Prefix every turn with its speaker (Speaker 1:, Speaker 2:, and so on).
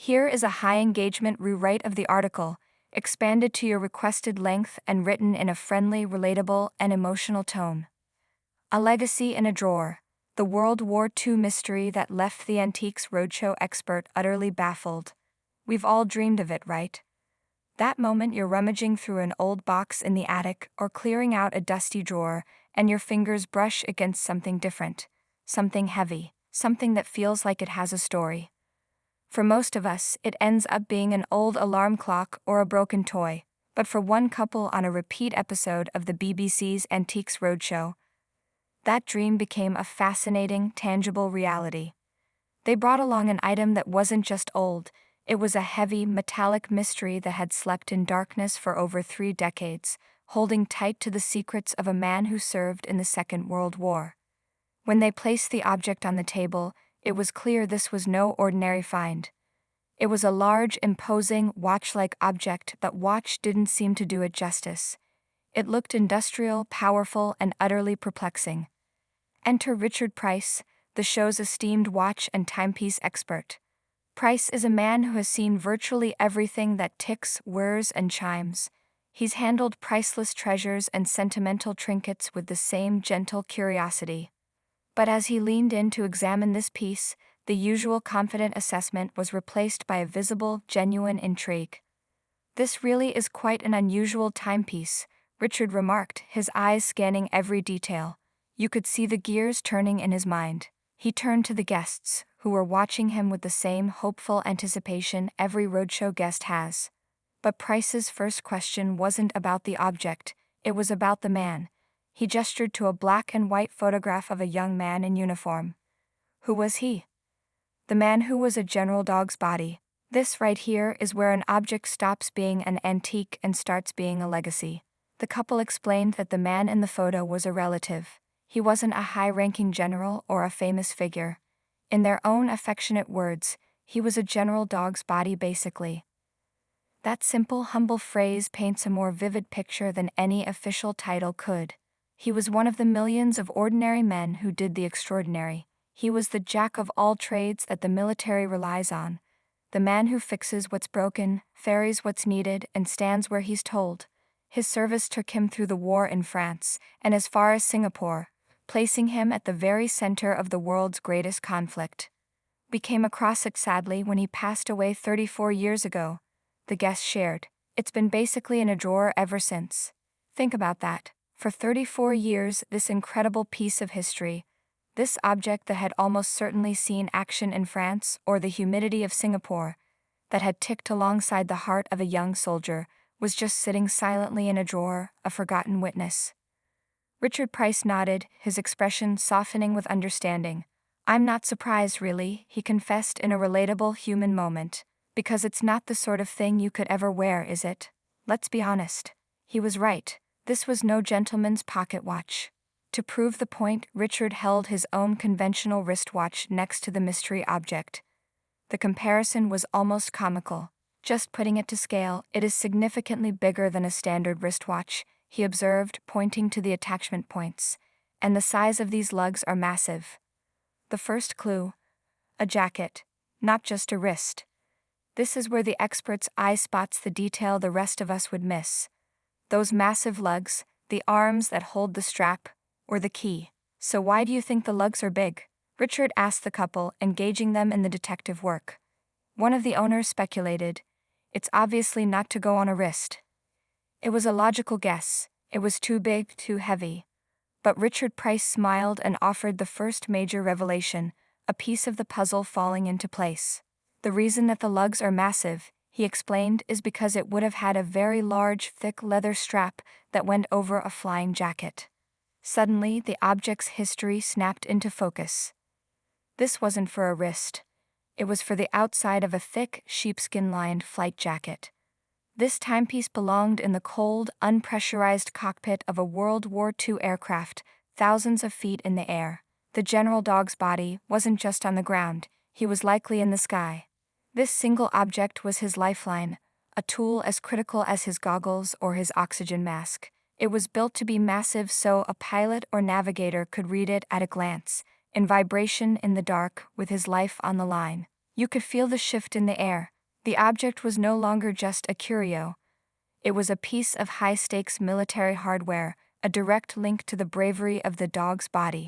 Speaker 1: Here is a high-engagement rewrite of the article, expanded to your requested length and written in a friendly, relatable, and emotional tone. A legacy in a drawer. The World War II mystery that left the Antiques Roadshow expert utterly baffled. We've all dreamed of it, right? That moment you're rummaging through an old box in the attic or clearing out a dusty drawer, and your fingers brush against something different, something heavy, something that feels like it has a story. For most of us, it ends up being an old alarm clock or a broken toy, but for one couple on a repeat episode of the BBC's Antiques Roadshow, that dream became a fascinating, tangible reality. They brought along an item that wasn't just old, it was a heavy, metallic mystery that had slept in darkness for over 3 decades, holding tight to the secrets of a man who served in the Second World War. When they placed the object on the table, it was clear this was no ordinary find. It was a large, imposing, watch-like object, but watch didn't seem to do it justice. It looked industrial, powerful, and utterly perplexing. Enter Richard Price, the show's esteemed watch and timepiece expert. Price is a man who has seen virtually everything that ticks, whirs, and chimes. He's handled priceless treasures and sentimental trinkets with the same gentle curiosity. But as he leaned in to examine this piece, the usual confident assessment was replaced by a visible, genuine intrigue. "This really is quite an unusual timepiece," Richard remarked, his eyes scanning every detail. You could see the gears turning in his mind. He turned to the guests, who were watching him with the same hopeful anticipation every roadshow guest has. But Price's first question wasn't about the object, it was about the man. He gestured to a black and white photograph of a young man in uniform. Who was he? The man who was a General Dog's body. This right here is where an object stops being an antique and starts being a legacy. The couple explained that the man in the photo was a relative. He wasn't a high-ranking general or a famous figure. In their own affectionate words, he was a General Dog's body basically. That simple, humble phrase paints a more vivid picture than any official title could. He was one of the millions of ordinary men who did the extraordinary. He was the jack of all trades that the military relies on. The man who fixes what's broken, ferries what's needed, and stands where he's told. His service took him through the war in France, and as far as Singapore, placing him at the very center of the world's greatest conflict. We came across it sadly when he passed away 34 years ago, the guests shared. It's been basically in a drawer ever since. Think about that. For 34 years, this incredible piece of history, this object that had almost certainly seen action in France or the humidity of Singapore, that had ticked alongside the heart of a young soldier, was just sitting silently in a drawer, a forgotten witness. Richard Price nodded, his expression softening with understanding. "I'm not surprised, really," he confessed in a relatable human moment, "because it's not the sort of thing you could ever wear, is it? Let's be honest." He was right. This was no gentleman's pocket watch. To prove the point, Richard held his own conventional wristwatch next to the mystery object. The comparison was almost comical. "Just putting it to scale, it is significantly bigger than a standard wristwatch," he observed, pointing to the attachment points. "And the size of these lugs are massive." The first clue. A jacket. Not just a wrist. This is where the expert's eye spots the detail the rest of us would miss. Those massive lugs, the arms that hold the strap, or the key. "So why do you think the lugs are big?" Richard asked the couple, engaging them in the detective work. One of the owners speculated, "It's obviously not to go on a wrist." It was a logical guess. It was too big, too heavy. But Richard Price smiled and offered the first major revelation, a piece of the puzzle falling into place. The reason that the lugs are massive, he explained, is because it would have had a very large, thick leather strap that went over a flying jacket. Suddenly, the object's history snapped into focus. This wasn't for a wrist. It was for the outside of a thick, sheepskin-lined flight jacket. This timepiece belonged in the cold, unpressurized cockpit of a World War II aircraft, thousands of feet in the air. The General Dog's body wasn't just on the ground, he was likely in the sky. This single object was his lifeline, a tool as critical as his goggles or his oxygen mask. It was built to be massive so a pilot or navigator could read it at a glance, in vibration in the dark, with his life on the line. You could feel the shift in the air, The object was no longer just a curio. It was a piece of high-stakes military hardware, a direct link to the bravery of the dog's body.